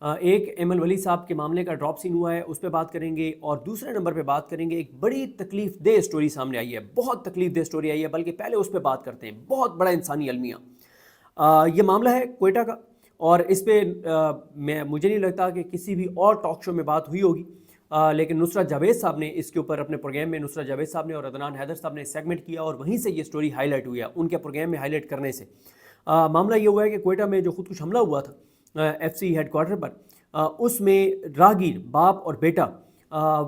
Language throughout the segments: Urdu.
ایک ایم ولی صاحب کے معاملے کا ڈراپ سین ہوا ہے، اس پہ بات کریں گے، اور دوسرے نمبر پہ بات کریں گے ایک بڑی تکلیف دہ سٹوری سامنے آئی ہے، بہت تکلیف دہ سٹوری آئی ہے، بلکہ پہلے اس پہ بات کرتے ہیں، بہت بڑا انسانی المیہ۔ یہ معاملہ ہے کوئٹہ کا، اور اس پہ مجھے نہیں لگتا کہ کسی بھی اور ٹاک شو میں بات ہوئی ہوگی، لیکن نصرت جاوید صاحب نے اس کے اوپر اپنے پروگرام میں، نصرت جاوید صاحب نے اور عدنان حیدر صاحب نے سیگمنٹ کیا، اور وہیں سے یہ سٹوری ہائی لائٹ ہوئی ہے ان کے پروگرام میں ہائی لائٹ کرنے سے۔ معاملہ یہ ہوا ہے کہ کوئٹہ میں جو خودکش حملہ ہوا تھا ایف سی ہیڈ کوارٹر پر، اس میں راہگیر باپ اور بیٹا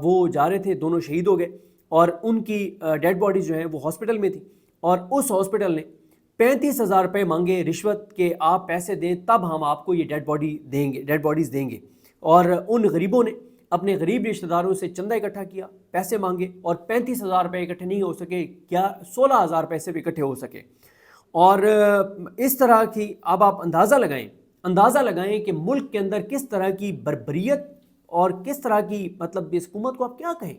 وہ جا رہے تھے، دونوں شہید ہو گئے، اور ان کی ڈیڈ باڈیز جو ہیں وہ ہاسپٹل میں تھی، اور اس ہاسپٹل نے 35,000 روپے مانگے رشوت کہ آپ پیسے دیں تب ہم آپ کو یہ ڈیڈ باڈیز دیں گے، اور ان غریبوں نے اپنے غریب رشتہ داروں سے چندہ اکٹھا کیا، پیسے مانگے، اور 35,000 روپے اکٹھے نہیں ہو سکے، کیا 16,000 پیسے بھی اکٹھے ہو سکے، اور اس طرح کی اب آپ اندازہ لگائیں کہ ملک کے اندر کس طرح کی بربریت اور کس طرح کی، مطلب اس حکومت کو آپ کیا کہیں،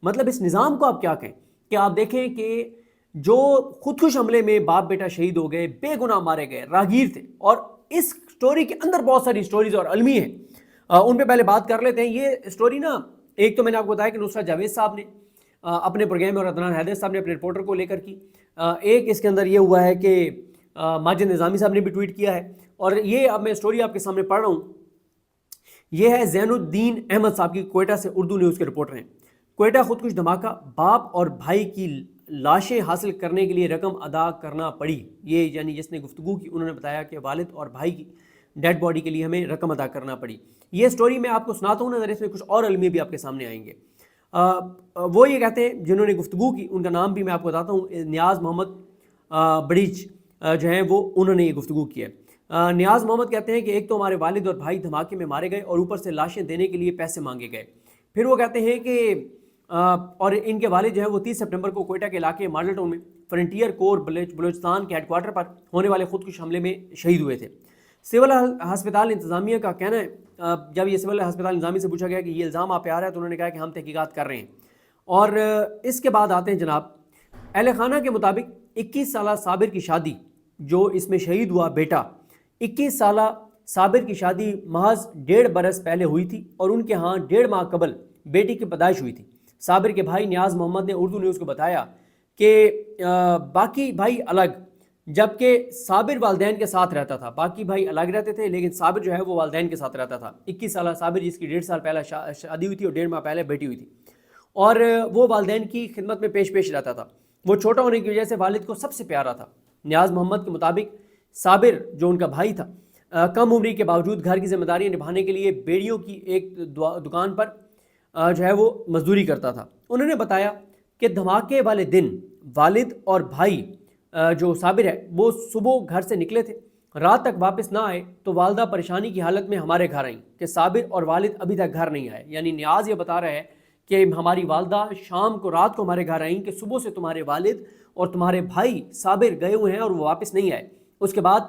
مطلب اس نظام کو آپ کیا کہیں، کہ آپ دیکھیں کہ جو خودکش حملے میں باپ بیٹا شہید ہو گئے، بے گناہ مارے گئے، راہگیر تھے، اور اس سٹوری کے اندر بہت ساری سٹوریز اور المی ہیں، ان پہ پہلے بات کر لیتے ہیں۔ یہ سٹوری نا، ایک تو میں نے آپ کو بتایا کہ نصرت جاوید صاحب نے اپنے پروگرام میں، اور عدنان حیدر صاحب نے اپنے رپورٹر کو لے کر کی، ایک اس کے اندر یہ ہوا ہے کہ ماجد نظامی صاحب نے بھی ٹویٹ کیا ہے، اور یہ اب میں سٹوری آپ کے سامنے پڑھ رہا ہوں۔ یہ ہے زین الدین احمد صاحب کی، کوئٹہ سے اردو نیوز کے رپورٹر ہیں۔ کوئٹہ خودکش دھماکہ، باپ اور بھائی کی لاشیں حاصل کرنے کے لیے رقم ادا کرنا پڑی، یہ یعنی جس نے گفتگو کی انہوں نے بتایا کہ والد اور بھائی کی ڈیڈ باڈی کے لیے ہمیں رقم ادا کرنا پڑی۔ یہ سٹوری میں آپ کو سناتا ہوں، نظر اس میں کچھ اور المیے بھی آپ کے سامنے آئیں گے۔ وہ یہ کہتے ہیں جنہوں نے گفتگو کی، ان کا نام بھی میں آپ کو بتاتا ہوں، نیاز محمد بڑیچ جو ہیں وہ انہوں نے یہ گفتگو کی ہے۔ نیاز محمد کہتے ہیں کہ ایک تو ہمارے والد اور بھائی دھماکے میں مارے گئے، اور اوپر سے لاشیں دینے کے لیے پیسے مانگے گئے۔ پھر وہ کہتے ہیں کہ اور ان کے والد جو ہیں وہ 30 سپٹمبر کو کوئٹہ کے علاقے ماڈل ٹاؤن میں فرنٹیئر کور بلوچستان کے ہیڈ کوارٹر پر ہونے والے خودکش حملے میں شہید ہوئے تھے۔ سول ہسپتال انتظامیہ کا کہنا ہے، جب یہ سول ہسپتال انتظامیہ سے پوچھا گیا کہ یہ الزام آپ پہ آ رہا ہے، تو انہوں نے کہا کہ ہم تحقیقات کر رہے ہیں۔ اور اس کے بعد آتے ہیں جناب، اہل خانہ کے مطابق 21 سالہ صابر کی شادی، جو اس میں شہید ہوا بیٹا، 21 سالہ صابر کی شادی محض 1.5 برس پہلے ہوئی تھی، اور ان کے ہاں 1.5 ماہ قبل بیٹی کی پیدائش ہوئی تھی۔ صابر کے بھائی نیاز محمد نے اردو نیوز کو بتایا کہ باقی بھائی الگ، جبکہ صابر والدین کے ساتھ رہتا تھا، باقی بھائی الگ رہتے تھے، لیکن صابر جو ہے وہ والدین کے ساتھ رہتا تھا۔ 21 سالہ صابر جس کی 1.5 سال پہلے شادی ہوئی تھی اور 1.5 ماہ پہلے بیٹی ہوئی تھی، اور وہ والدین کی خدمت میں پیش رہتا تھا۔ وہ چھوٹا ہونے کی وجہ سے والد کو سب سے پیارا تھا۔ نیاز محمد کے مطابق صابر جو ان کا بھائی تھا، کم عمری کے باوجود گھر کی ذمہ داریاں نبھانے کے لیے بیڑیوں کی ایک دکان پر جو ہے وہ مزدوری کرتا تھا۔ انہوں نے بتایا کہ دھماکے والے دن والد اور بھائی جو صابر ہے وہ صبح گھر سے نکلے تھے، رات تک واپس نہ آئے، تو والدہ پریشانی کی حالت میں ہمارے گھر آئیں کہ صابر اور والد ابھی تک گھر نہیں آئے۔ یعنی نیاز یہ بتا رہا ہے کہ ہماری والدہ شام کو، رات کو ہمارے گھر آئیں کہ صبح سے تمہارے والد اور تمہارے بھائی صابر گئے ہوئے ہیں اور وہ واپس نہیں آئے۔ اس کے بعد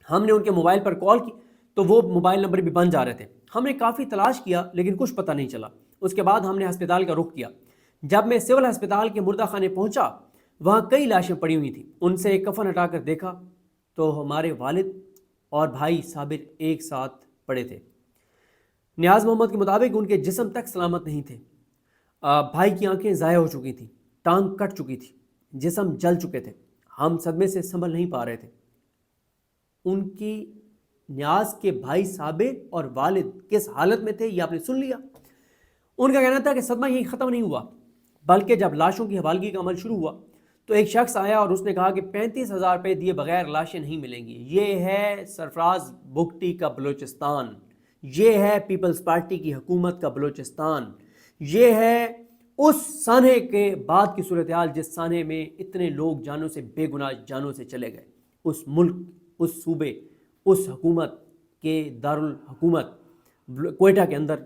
ہم نے ان کے موبائل پر کال کی تو وہ موبائل نمبر بھی بند جا رہے تھے۔ ہم نے کافی تلاش کیا لیکن کچھ پتہ نہیں چلا۔ اس کے بعد ہم نے ہسپتال کا رخ کیا۔ جب میں سول ہسپتال کے مردہ خانے پہنچا، وہاں کئی لاشیں پڑی ہوئی تھیں۔ ان سے ایک کفن ہٹا کر دیکھا تو ہمارے والد اور بھائی صابر ایک ساتھ پڑے تھے۔ نیاز محمد کے مطابق ان کے جسم تک سلامت نہیں تھے۔ بھائی کی آنکھیں ضائع ہو چکی تھیں، ٹانگ کٹ چکی تھی، جسم جل چکے تھے۔ ہم صدمے سے سنبھل نہیں پا رہے تھے۔ ان کی نیاز کے بھائی صابر اور والد کس حالت میں تھے یہ آپ نے سن لیا۔ ان کا کہنا تھا کہ صدمہ یہیں ختم نہیں ہوا، بلکہ جب لاشوں کی حوالگی کا عمل شروع ہوا تو ایک شخص آیا اور اس نے کہا کہ 35,000 روپے دیے بغیر لاشیں نہیں ملیں گی۔ یہ ہے سرفراز بگٹی کا بلوچستان، یہ ہے پیپلز پارٹی کی حکومت کا بلوچستان، یہ ہے اس سانحے کے بعد کی صورتحال جس سانحے میں اتنے لوگ جانوں سے، بے گناہ جانوں سے چلے گئے۔ اس ملک، اس صوبے، اس حکومت کے دارالحکومت کوئٹہ کے اندر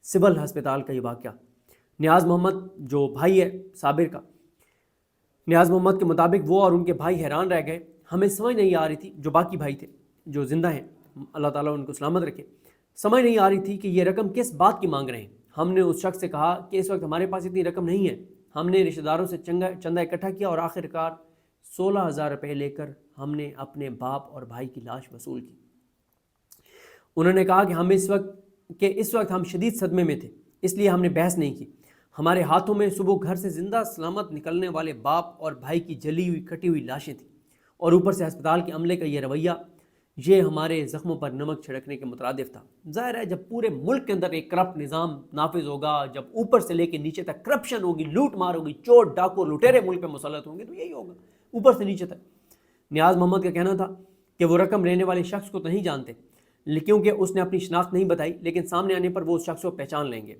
سول ہسپتال کا یہ واقعہ۔ نیاز محمد جو بھائی ہے صابر کا، نیاز محمد کے مطابق وہ اور ان کے بھائی حیران رہ گئے۔ ہمیں سمجھ نہیں آ رہی تھی، جو باقی بھائی تھے جو زندہ ہیں، اللہ تعالیٰ ان کو سلامت رکھے، سمجھ نہیں آ رہی تھی کہ یہ رقم کس بات کی مانگ رہے ہیں۔ ہم نے اس شخص سے کہا کہ اس وقت ہمارے پاس اتنی رقم نہیں ہے۔ ہم نے رشتہ داروں سے چندہ اکٹھا کیا اور آخر کار 16,000 روپے لے کر ہم نے اپنے باپ اور بھائی کی لاش وصول کی۔ انہوں نے کہا کہ اس وقت ہم شدید صدمے میں تھے، اس لیے ہم نے بحث نہیں کی۔ ہمارے ہاتھوں میں صبح گھر سے زندہ سلامت نکلنے والے باپ اور بھائی کی جلی ہوئی کٹی ہوئی لاشیں تھیں، اور اوپر سے ہسپتال کے عملے کا یہ رویہ، یہ ہمارے زخموں پر نمک چھڑکنے کے مترادف تھا۔ ظاہر ہے جب پورے ملک کے اندر ایک کرپٹ نظام نافذ ہوگا، جب اوپر سے لے کے نیچے تک کرپشن ہوگی، لوٹ مار ہوگی، چور ڈاکو لٹیرے ملک پہ مسلط ہوں گے، تو یہی ہوگا اوپر سے نیچے تک۔ نیاز محمد کا کہنا تھا کہ وہ رقم لینے والے شخص کو تو نہیں جانتے کیونکہ اس نے اپنی شناخت نہیں بتائی، لیکن سامنے آنے پر وہ اس شخص کو پہچان لیں گے۔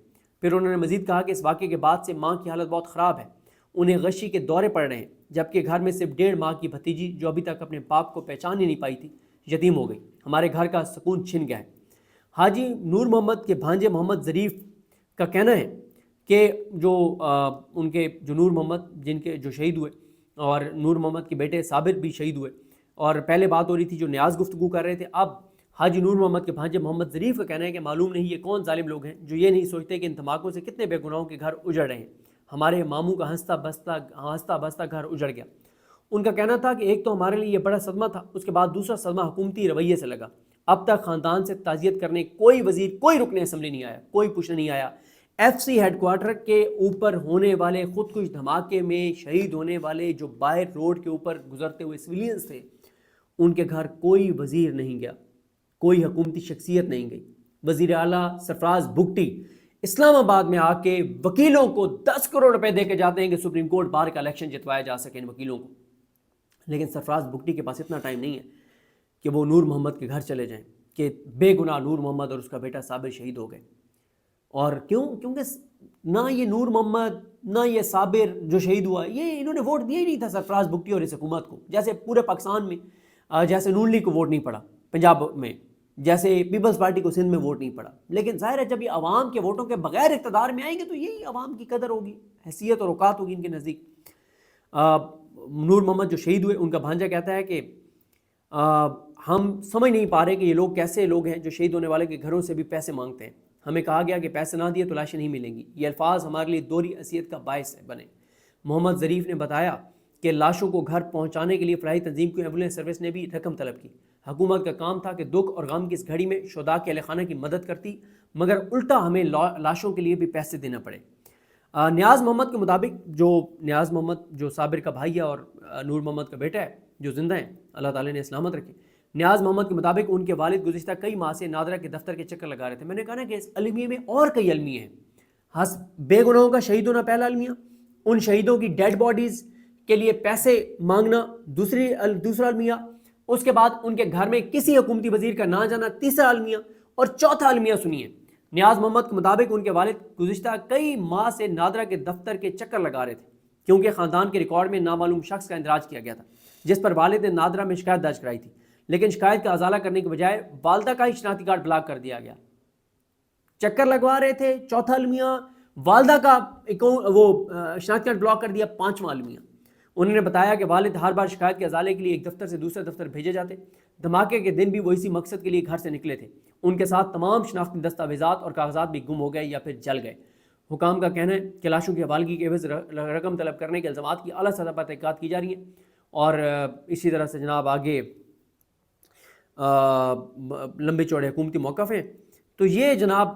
پھر انہوں نے مزید کہا کہ اس واقعے کے بعد سے ماں کی حالت بہت خراب ہے، انہیں غشی کے دورے پڑ رہے ہیں، جبکہ گھر میں صرف 1.5 ماہ کی بھتیجی جو ابھی تک اپنے باپ کو پہچان ہی نہیں پائی تھی یتیم ہو گئی۔ ہمارے گھر کا سکون چھن گیا ہے۔ حاجی نور محمد کے بھانجے محمد ظریف کا کہنا ہے کہ ان کے نور محمد جن کے جو شہید ہوئے، اور نور محمد کے بیٹے صابر بھی شہید ہوئے، اور پہلے بات ہو رہی تھی جو نیاز گفتگو کر رہے تھے، اب حاجی نور محمد کے بھانجے محمد ظریف کا کہنا ہے کہ معلوم نہیں یہ کون ظالم لوگ ہیں جو یہ نہیں سوچتے کہ ان دھماکوں سے کتنے بے گناہوں کے گھر اجڑ رہے ہیں۔ ہمارے ماموں کا ہنستا بستا گھر اجڑ گیا۔ ان کا کہنا تھا کہ ایک تو ہمارے لیے یہ بڑا صدمہ تھا، اس کے بعد دوسرا صدمہ حکومتی رویے سے لگا۔ اب تک خاندان سے تعزیت کرنے کوئی وزیر، کوئی رکن اسمبلی نہیں آیا، کوئی پوچھنے نہیں آیا۔ ایف سی ہیڈ کوارٹر کے اوپر ہونے والے خودکش دھماکے میں شہید ہونے والے جو باہر روڈ کے اوپر گزرتے ہوئے سویلینز تھے، ان کے گھر کوئی وزیر نہیں گیا، کوئی حکومتی شخصیت نہیں گئی۔ وزیر اعلیٰ سرفراز بگٹی اسلام آباد میں آ کے وکیلوں کو 10 کروڑ روپے دے کے جاتے ہیں کہ سپریم کورٹ بار کا الیکشن جتوایا جا سکے ان وکیلوں کو، لیکن سرفراز بگٹی کے پاس اتنا ٹائم نہیں ہے کہ وہ نور محمد کے گھر چلے جائیں کہ بے گناہ نور محمد اور اس کا بیٹا صابر شہید ہو گئے۔ اور کیونکہ نہ یہ نور محمد نہ یہ صابر جو شہید ہوا، یہ انہوں نے ووٹ دیا ہی نہیں تھا سرفراز بگٹی اور اس حکومت کو، جیسے پورے پاکستان میں جیسے نون لیگ کو ووٹ نہیں پڑا پنجاب میں، جیسے پیپلز پارٹی کو سندھ میں ووٹ نہیں پڑا۔ لیکن ظاہر ہے جب یہ عوام کے ووٹوں کے بغیر اقتدار میں آئیں گے تو یہی عوام کی قدر ہوگی، حیثیت اور اوقات ہوگی ان کے نزدیک۔ نور محمد جو شہید ہوئے، ان کا بھانجا کہتا ہے کہ ہم سمجھ نہیں پا رہے کہ یہ لوگ کیسے لوگ ہیں جو شہید ہونے والے کے گھروں سے بھی پیسے مانگتے ہیں۔ ہمیں کہا گیا کہ پیسے نہ دیے تو لاشیں نہیں ملیں گی۔ یہ الفاظ ہمارے لیے دوہری اذیت کا باعث بنے۔ محمد ظریف نے بتایا کہ لاشوں کو گھر پہنچانے کے لیے فلاحی تنظیم کی ایمبولینس سروس نے بھی رقم طلب کی۔ حکومت کا کام تھا کہ دکھ اور غم کی اس گھڑی میں شہداء کے اہل خانہ کی مدد کرتی، مگر الٹا ہمیں لاشوں کے لیے بھی پیسے دینا پڑے۔ نیاز محمد کے مطابق، نیاز محمد جو صابر کا بھائی ہے اور نور محمد کا بیٹا ہے جو زندہ ہیں، اللہ تعالیٰ نے سلامت رکھے، نیاز محمد کے مطابق ان کے والد گزشتہ کئی ماہ سے نادرہ کے دفتر کے چکر لگا رہے تھے۔ میں نے کہا نا کہ اس المیے میں اور کئی المیے ہیں۔ بے گناہوں کا شہید ہونا پہلا المیہ، ان شہیدوں کی ڈیڈ باڈیز کے لیے پیسے مانگنا دوسرا المیہ، اس کے بعد ان کے گھر میں کسی حکومتی وزیر کا نہ جانا تیسرا المیہ، اور چوتھا المیہ سنیے۔ نیاز محمد کے مطابق ان کے والد گزشتہ کئی ماہ سے نادرہ کے دفتر کے چکر لگا رہے تھے کیونکہ خاندان کے ریکارڈ میں نامعلوم شخص کا اندراج کیا گیا تھا، جس پر والد نے نادرہ میں شکایت درج کرائی تھی، لیکن شکایت کا ازالہ کرنے کے بجائے والدہ کا ہی شناختی کارڈ بلاک کر دیا گیا۔ چکر لگوا رہے تھے، چوتھا المیہ، والدہ کا شناختی کارڈ بلاک کر دیا، پانچواں المیہ۔ انہوں نے بتایا کہ والد ہر بار شکایت کے ازالے کے لیے ایک دفتر سے دوسرے دفتر بھیجے جاتے، دھماکے کے دن بھی وہ اسی مقصد کے لیے گھر سے نکلے تھے۔ ان کے ساتھ تمام شناختی دستاویزات اور کاغذات بھی گم ہو گئے یا پھر جل گئے۔ حکام کا کہنا ہے کہ لاشوں کی حوالگی کے عوض رقم طلب کرنے کے الزامات کی اعلیٰ سطح پر تحقیقات کی جا رہی ہیں، اور اسی طرح سے جناب آگے لمبے چوڑے حکومتی موقف ہیں۔ تو یہ جناب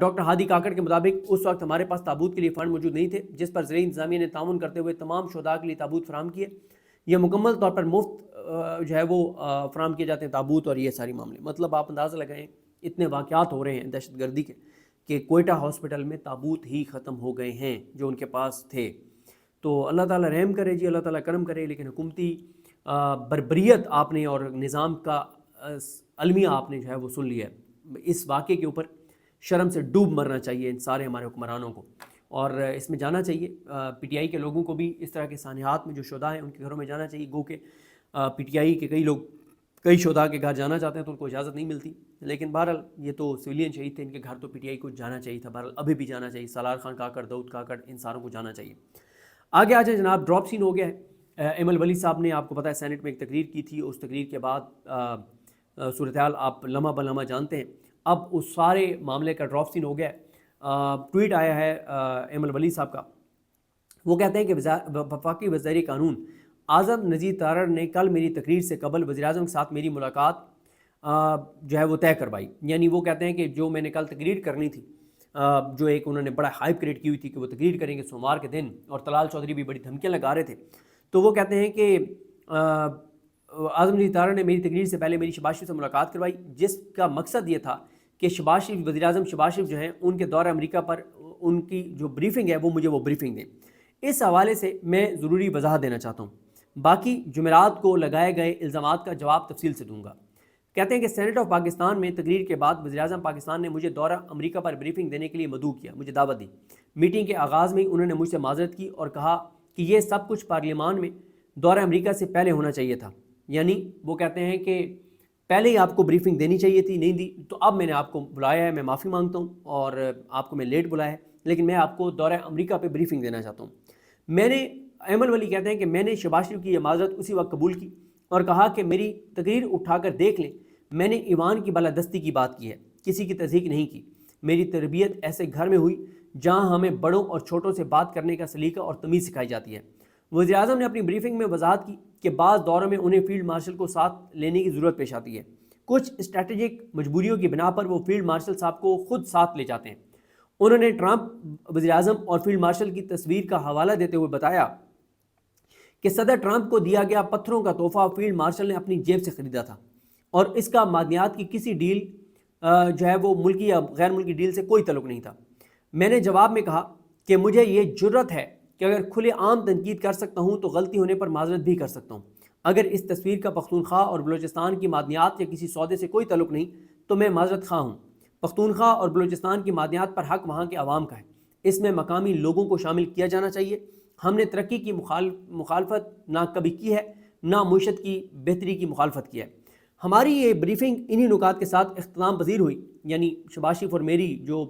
ڈاکٹر ہادی کاکڑ کے مطابق اس وقت ہمارے پاس تابوت کے لیے فنڈ موجود نہیں تھے، جس پر زرعی انتظامیہ نے تعاون کرتے ہوئے تمام شہداء کے لیے تابوت فراہم کیے۔ یہ مکمل طور پر مفت جو ہے وہ فراہم کیے جاتے ہیں تابوت اور یہ ساری معاملے۔ مطلب آپ اندازہ لگائیں اتنے واقعات ہو رہے ہیں دہشت گردی کے کہ کوئٹہ ہاسپٹل میں تابوت ہی ختم ہو گئے ہیں جو ان کے پاس تھے۔ تو اللہ تعالیٰ رحم کرے جی، اللہ تعالیٰ کرم کرے، لیکن حکومتی بربریت آپ نے اور نظام کا المیہ آپ نے جو ہے وہ سن لیا ہے۔ اس واقعے کے اوپر شرم سے ڈوب مرنا چاہیے ان سارے ہمارے حکمرانوں کو، اور اس میں جانا چاہیے پی ٹی آئی کے لوگوں کو بھی، اس طرح کے سانحات میں جو شہداء ہیں ان کے گھروں میں جانا چاہیے۔ گو کہ پی ٹی آئی کے کئی شہداء کے گھر جانا چاہتے ہیں تو ان کو اجازت نہیں ملتی، لیکن بہرحال یہ تو سویلین شہید تھے، ان کے گھر تو پی ٹی آئی کو جانا چاہیے تھا، بہرحال ابھی بھی جانا چاہیے۔ سالار خان کاکڑ، داؤد کاکڑ، ان ساروں کو جانا چاہیے۔ آگے آ جائیں جناب، ڈراپ سین ہو گیا ہے۔ ایمل ولی صاحب نے آپ کو پتہ ہے سینٹ میں ایک تقریر کی تھی، اس تقریر کے بعد صورتحال آپ لمحہ بلمحہ جانتے ہیں۔ اب اس سارے معاملے کا ڈراپ سین ہو گیا ہے۔ ٹویٹ آیا ہے ایمل ولی صاحب کا، وہ کہتے ہیں کہ وفاقی وزیر قانون اعظم نذیر تارڑ نے کل میری تقریر سے قبل وزیر اعظم کے ساتھ میری ملاقات جو ہے وہ طے کروائی. یعنی وہ کہتے ہیں کہ جو میں نے کل تقریر کرنی تھی، جو ایک انہوں نے بڑا ہائپ کریٹ کی ہوئی تھی کہ وہ تقریر کریں گے سوموار کے دن، اور طلال چودھری بھی بڑی دھمکیاں لگا رہے تھے، تو وہ کہتے ہیں کہ اعظم جدید طیارہ نے میری تقریر سے پہلے میری شہباز شریف سے ملاقات کروائی، جس کا مقصد یہ تھا کہ شہباز شریف، وزیر اعظم شہباز شریف جو ہیں، ان کے دورہ امریکہ پر ان کی جو بریفنگ ہے وہ مجھے وہ بریفنگ دیں. اس حوالے سے میں ضروری وضاحت دینا چاہتا ہوں. باقی جمعرات کو لگائے گئے الزامات کا جواب تفصیل سے دوں گا. کہتے ہیں کہ سینیٹ آف پاکستان میں تقریر کے بعد وزیر اعظم پاکستان نے مجھے دورہ امریکہ پر بریفنگ دینے کے لیے مدعو کیا، مجھے دعوت دی. میٹنگ کے آغاز میں انہوں نے مجھ سے معذرت کی اور کہا کہ یہ سب کچھ پارلیمان میں دورہ امریکہ سے پہلے ہونا چاہیے تھا. یعنی وہ کہتے ہیں کہ پہلے ہی آپ کو بریفنگ دینی چاہیے تھی، نہیں دی، تو اب میں نے آپ کو بلایا ہے، میں معافی مانگتا ہوں، اور آپ کو میں لیٹ بلایا ہے، لیکن میں آپ کو دورہ امریکہ پہ بریفنگ دینا چاہتا ہوں. میں نے، ایمن ولی کہتے ہیں کہ میں نے شہباز شریف کی یہ معذرت اسی وقت قبول کی اور کہا کہ میری تقریر اٹھا کر دیکھ لیں، میں نے ایوان کی بالادستی کی بات کی ہے، کسی کی تصدیق نہیں کی. میری تربیت ایسے گھر میں ہوئی جہاں ہمیں بڑوں اور چھوٹوں سے بات کرنے کا سلیقہ اور تمیز سکھائی جاتی ہے. وزیر اعظم نے اپنی بریفنگ میں وضاحت کی کہ بعض دوروں میں انہیں فیلڈ مارشل کو ساتھ لینے کی ضرورت پیش آتی ہے. کچھ اسٹریٹجک مجبوریوں کی بنا پر وہ فیلڈ مارشل صاحب کو خود ساتھ لے جاتے ہیں. انہوں نے ٹرمپ وزیر اعظم اور فیلڈ مارشل کی تصویر کا حوالہ دیتے ہوئے بتایا کہ صدر ٹرمپ کو دیا گیا پتھروں کا تحفہ فیلڈ مارشل نے اپنی جیب سے خریدا تھا اور اس کا معدنیات کی کسی ڈیل جو ہے وہ ملکی یا غیر ملکی ڈیل سے کوئی تعلق نہیں تھا. میں نے جواب میں کہا کہ مجھے یہ جرت ہے کہ اگر کھلے عام تنقید کر سکتا ہوں تو غلطی ہونے پر معذرت بھی کر سکتا ہوں. اگر اس تصویر کا پختونخوا اور بلوچستان کی معدنیات یا کسی سودے سے کوئی تعلق نہیں تو میں معذرت خواہ ہوں. پختونخوا اور بلوچستان کی معدنیات پر حق وہاں کے عوام کا ہے، اس میں مقامی لوگوں کو شامل کیا جانا چاہیے. ہم نے ترقی کی مخالفت نہ کبھی کی ہے، نہ معیشت کی بہتری کی مخالفت کی ہے. ہماری یہ بریفنگ انہی نکات کے ساتھ اختتام پذیر ہوئی، یعنی شہباز شریف اور میری جو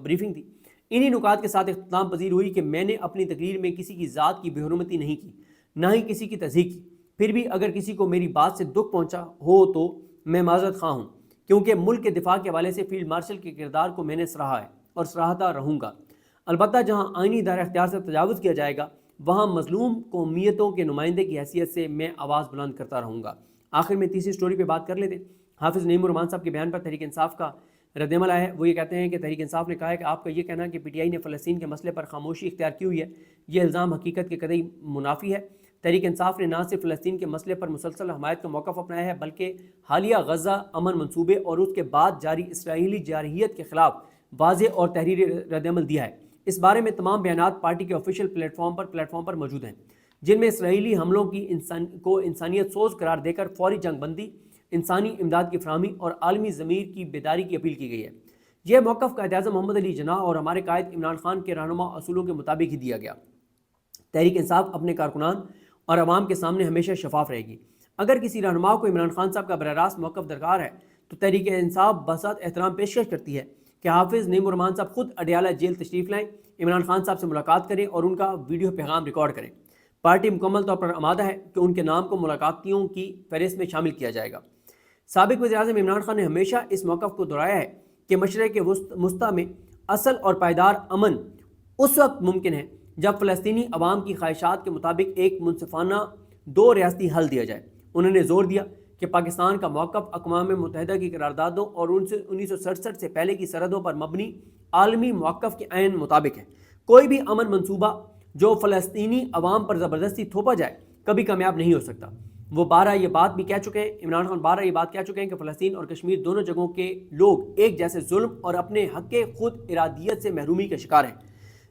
بریفنگ تھی انہی نکات کے ساتھ اختتام پذیر ہوئی کہ میں نے اپنی تقریر میں کسی کی ذات کی بے حرمتی نہیں کی، نہ ہی کسی کی تضحیک کی. پھر بھی اگر کسی کو میری بات سے دکھ پہنچا ہو تو میں معذرت خواہ ہوں، کیونکہ ملک کے دفاع کے حوالے سے فیلڈ مارشل کے کردار کو میں نے سراہا ہے اور سراہتا رہوں گا. البتہ جہاں آئینی دائرہ اختیار سے تجاوز کیا جائے گا وہاں مظلوم قومیتوں کے نمائندے کی حیثیت سے میں آواز بلند کرتا رہوں گا. آخر میں تیسری سٹوری پہ بات کر لیتے ہیں. حافظ نعیم الرحمان صاحب کے بیان پر تحریک انصاف کا رد عمل آیا ہے. وہ یہ کہتے ہیں کہ تحریک انصاف نے کہا ہے کہ آپ کا یہ کہنا کہ پی ٹی آئی نے فلسطین کے مسئلے پر خاموشی اختیار کی ہوئی ہے، یہ الزام حقیقت کے قطعی منافی ہے. تحریک انصاف نے نہ صرف فلسطین کے مسئلے پر مسلسل حمایت کا موقف اپنایا ہے بلکہ حالیہ غزہ امن منصوبے اور اس کے بعد جاری اسرائیلی جارحیت کے خلاف واضح اور تحریری رد عمل دیا ہے. اس بارے میں تمام بیانات پارٹی کے آفیشیل پلیٹ فارم پر موجود ہیں، جن میں اسرائیلی حملوں کی کو انسانیت سوز قرار دے کر فوری جنگ بندی، انسانی امداد کی فراہمی اور عالمی ضمیر کی بیداری کی اپیل کی گئی ہے. یہ موقف قائد اعظم محمد علی جناح اور ہمارے قائد عمران خان کے رہنما اصولوں کے مطابق ہی دیا گیا. تحریک انصاف اپنے کارکنان اور عوام کے سامنے ہمیشہ شفاف رہے گی. اگر کسی رہنما کو عمران خان صاحب کا براہ راست موقف درکار ہے تو تحریک انصاف بساط احترام پیشکش کرتی ہے کہ حافظ نعیم الرحمان صاحب خود اڈیالہ جیل تشریف لائیں، عمران خان صاحب سے ملاقات کریں اور ان کا ویڈیو پیغام ریکارڈ کریں. پارٹی مکمل طور پر آمادہ ہے کہ ان کے نام کو ملاقاتیوں کی فہرست میں شامل کیا جائے گا. سابق وزیر اعظم عمران خان نے ہمیشہ اس موقف کو دہرایا ہے کہ مشرق وسطیٰ میں اصل اور پائیدار امن اس وقت ممکن ہے جب فلسطینی عوام کی خواہشات کے مطابق ایک منصفانہ دو ریاستی حل دیا جائے. انہوں نے زور دیا کہ پاکستان کا موقف اقوام متحدہ کی قراردادوں اور 1967 سے پہلے کی سرحدوں پر مبنی عالمی موقف کے عین مطابق ہے. کوئی بھی امن منصوبہ جو فلسطینی عوام پر زبردستی تھوپا جائے کبھی کامیاب نہیں ہو سکتا. وہ یہ بات بھی کہہ چکے ہیں، عمران خان یہ بات کہہ چکے ہیں کہ فلسطین اور کشمیر دونوں جگہوں کے لوگ ایک جیسے ظلم اور اپنے حق خود ارادیت سے محرومی کے شکار ہیں.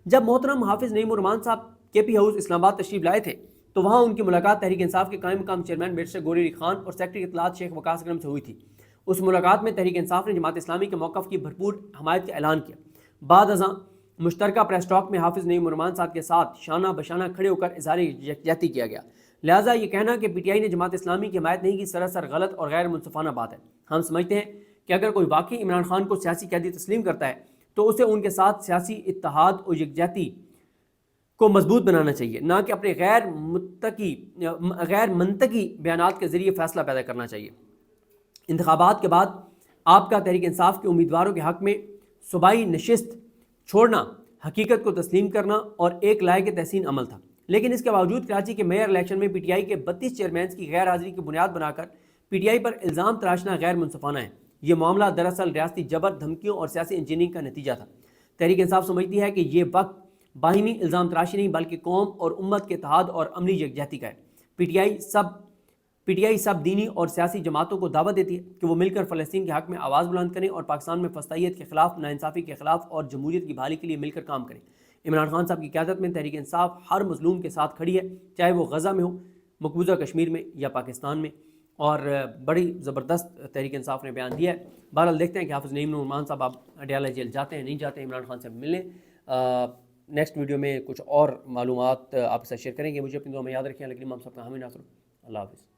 جب محترم حافظ نعیم الرحمان صاحب کے پی ہاؤس اسلام آباد تشریف لائے تھے تو وہاں ان کی ملاقات تحریک انصاف کے قائم مقام چیئرمین بیرسٹر گوری علی خان اور سیکرٹری اطلاعات شیخ وقاص اکرم سے ہوئی تھی. اس ملاقات میں تحریک انصاف نے جماعت اسلامی کے موقف کی بھرپور حمایت کا اعلان کیا. بعد ازاں مشترکہ پریس ٹاک میں حافظ نعیم الرحمان صاحب کے ساتھ شانہ بشانہ کھڑے ہو کر اظہار یکجہتی کیا گیا. لہٰذا یہ کہنا کہ پی ٹی آئی نے جماعت اسلامی کی حمایت نہیں کی سراسر غلط اور غیر منصفانہ بات ہے. ہم سمجھتے ہیں کہ اگر کوئی واقعی عمران خان کو سیاسی قیدی تسلیم کرتا ہے تو اسے ان کے ساتھ سیاسی اتحاد اور یکجہتی کو مضبوط بنانا چاہیے، نہ کہ اپنے غیر منطقی بیانات کے ذریعے فیصلہ پیدا کرنا چاہیے. انتخابات کے بعد آپ کا تحریک انصاف کے امیدواروں کے حق میں صوبائی نشست چھوڑنا حقیقت کو تسلیم کرنا اور ایک لائق تحسین عمل تھا. لیکن اس کے باوجود کراچی کے میئر الیکشن میں پی ٹی آئی کے 32 چیئرمینز کی غیر حاضری کی بنیاد بنا کر پی ٹی آئی پر الزام تراشنا غیر منصفانہ ہے. یہ معاملہ دراصل ریاستی جبر، دھمکیوں اور سیاسی انجینئرنگ کا نتیجہ تھا. تحریک انصاف سمجھتی ہے کہ یہ وقت باہمی الزام تراشی نہیں بلکہ قوم اور امت کے اتحاد اور عملی یکجہتی کا ہے. پی ٹی آئی سب دینی اور سیاسی جماعتوں کو دعوت دیتی ہے کہ وہ مل کر فلسطین کے حق میں آواز بلند کریں اور پاکستان میں فسطائیت کے خلاف، ناانصافی کے خلاف اور جمہوریت کی بحالی کے لیے مل کر کام کریں. عمران خان صاحب کی قیادت میں تحریک انصاف ہر مظلوم کے ساتھ کھڑی ہے، چاہے وہ غزہ میں ہو، مقبوضہ کشمیر میں یا پاکستان میں، اور بڑی زبردست تحریک انصاف نے بیان دیا ہے. بہرحال دیکھتے ہیں کہ حافظ نعیم نعمان صاحب آپ اڈیالہ جیل جاتے ہیں نہیں جاتے ہیں، عمران خان سے ملیں. نیکسٹ ویڈیو میں کچھ اور معلومات آپ کے ساتھ شیئر کریں گے. مجھے اپنی دعا میں یاد رکھیں. لیکن ہم سب کا حامی ناصر. اللہ حافظ.